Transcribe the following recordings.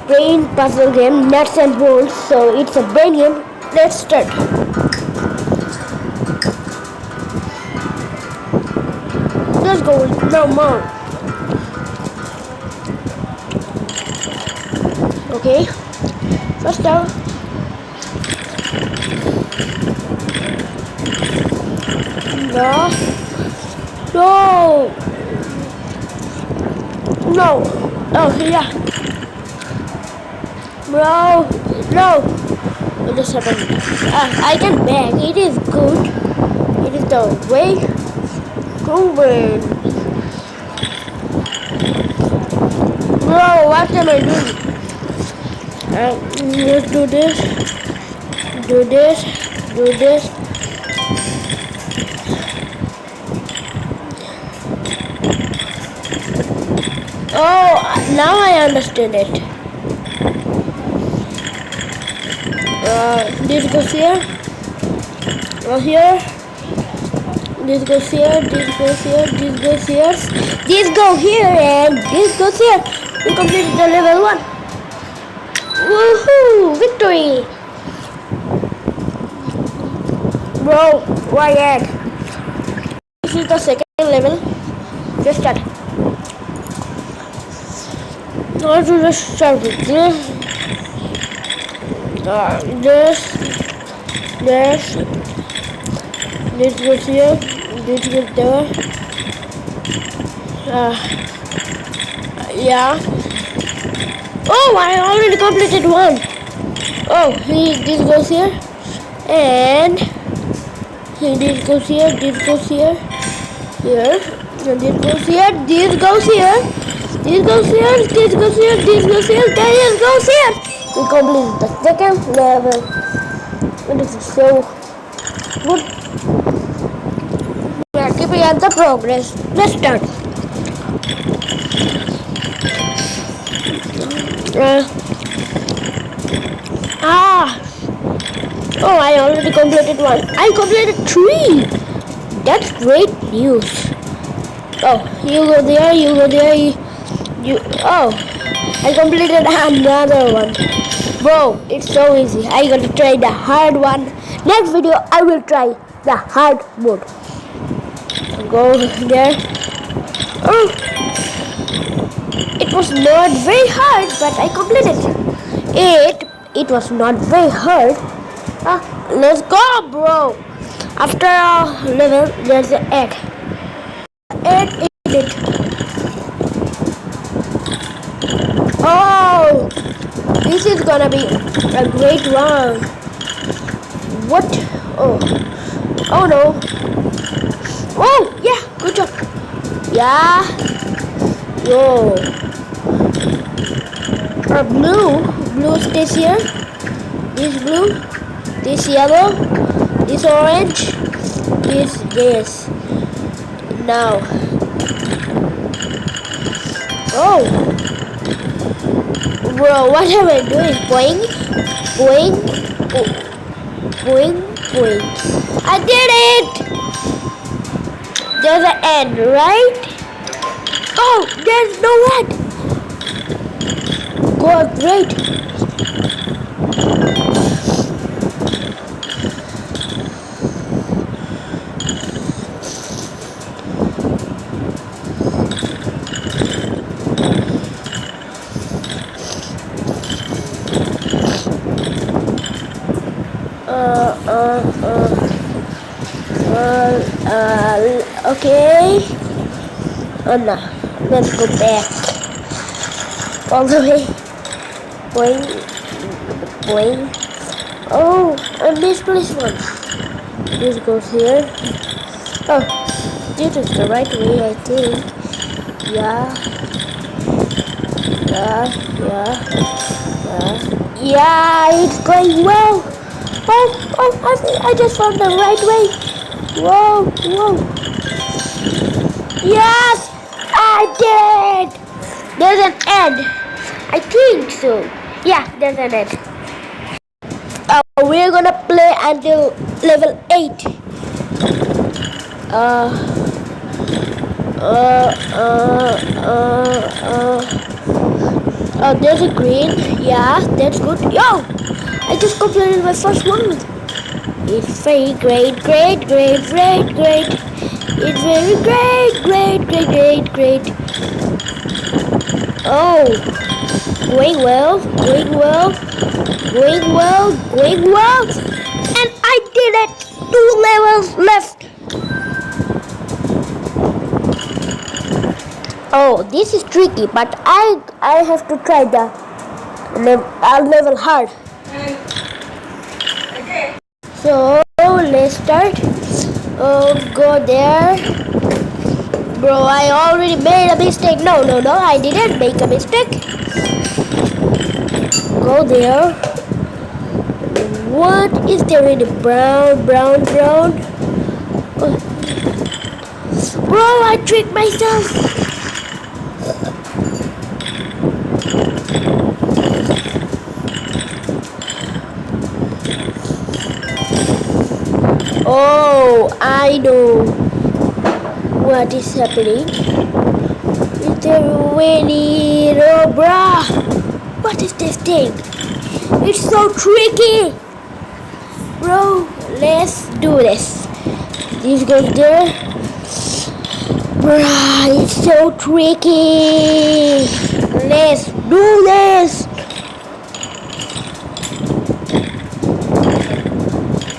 brain puzzle game, nuts and bolts. So it's a brain game. Let's start. Let's go. No more. Okay. First down. No. No. No. Oh yeah. Bro. No. What just happened? I can back. It is good. It is the way. Going. Bro, what am I doing? Let's do this. Do this. Do this. Oh, now I understand it. This goes here. Here. This goes here. This goes here. This goes here. This goes here, and this goes here. We completed the level 1. Woohoo! Victory! Bro, why yet? This is the second level. Just start. Let's just start with this. This goes here. This goes there. Yeah. Oh, I already completed one. Oh, this goes here, and this goes here. This goes here. Here. And this goes here. This goes here. This goes here. This goes here. This goes here. This goes here. We completed the second level. And this is so good. We are keeping up the progress. Let's start. Oh, I already completed one. I completed 3. That's great news. Oh, you go there, you go there, you oh, I completed another one. Bro, it's so easy. I gotta try the hard one. Next video, I will try the hard mode. Go there. Oh, it was not very hard, but I completed it. It was not very hard. Let's go, bro. After a level, there's an egg. Egg is it. Oh, this is gonna be a great one. What? Oh, oh no. Oh, yeah, good job. Yeah. Whoa. Blue stays here. This blue, this yellow, this orange, this. Now. Oh. Bro, what am I doing? Boing, boing, boing, boing. I did it! There's an end, right? Oh, there's no end. God, great. Okay. Oh no, let's go back. All the way. Boing, boing. Oh, I misplaced one. This goes here. Oh, this is the right way, I think. Yeah. Yeah, it's going well. Oh, I just found the right way. Whoa. Yes, I did. There's an end. I think so. Yeah, there's an end. We're gonna play until level 8. Oh, there's a green. Yeah, that's good. Yo, I just completed my first one. It's very great. It's very great. Oh, going well. And I did it. 2 levels left. Oh, this is tricky, but I have to try the level hard. So let's start. Oh, go there. Bro, I already made a mistake. No, I didn't make a mistake. Go there. What is there in the brown? Oh. Bro, I tricked myself. Oh, I know what is happening. Is there really no bra? What is this thing? It's so tricky. Bro, let's do this. This goes there. Bruh, it's so tricky. Let's do this.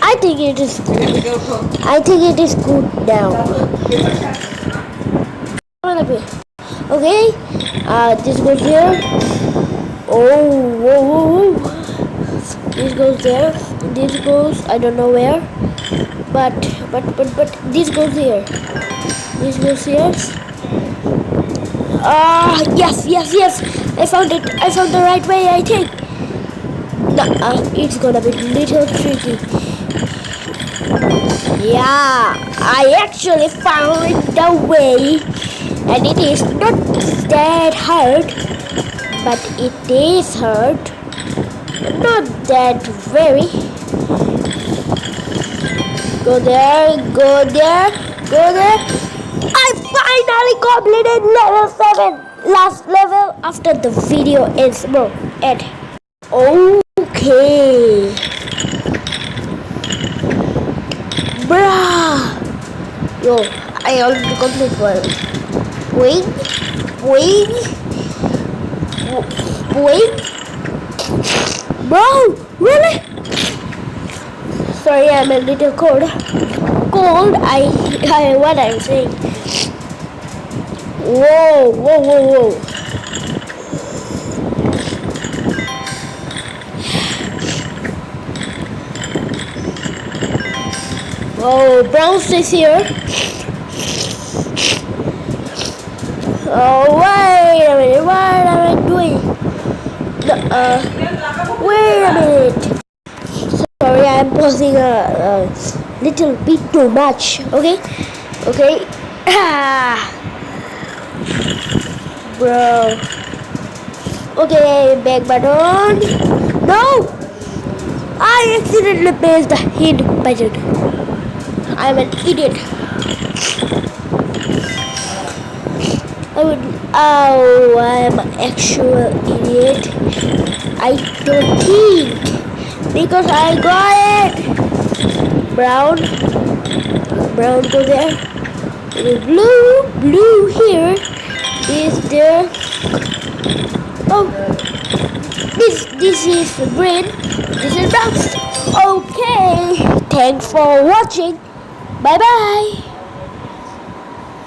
I think it is good now. Okay, this goes here. Oh, whoa. This goes there. This goes, I don't know where. But this goes here. This goes here. Yes. I found it. I found the right way, I think. It's gonna be a little tricky. Yeah, I actually found the way, and it is not that hard, but it is hard. Not that very. Go there. I finally completed level 7. Last level after the video ends. Bro, Ed. Okay. Bruh. Yo, I already completed one. Wait. Bro, really? Sorry, I'm a little cold. What I'm saying. Whoa. Oh, brown stays here. Oh, wait a minute. What am I doing? Wait a minute. Sorry, I'm pausing a little bit too much. Okay. Bro. Okay, back button. No! I accidentally pressed the hit button. I'm an idiot. I'm an actual idiot. I don't think. Because I got it. Brown go there. Blue here. Is there? Oh, this is green. This is brown. Okay. Thanks for watching. Bye bye.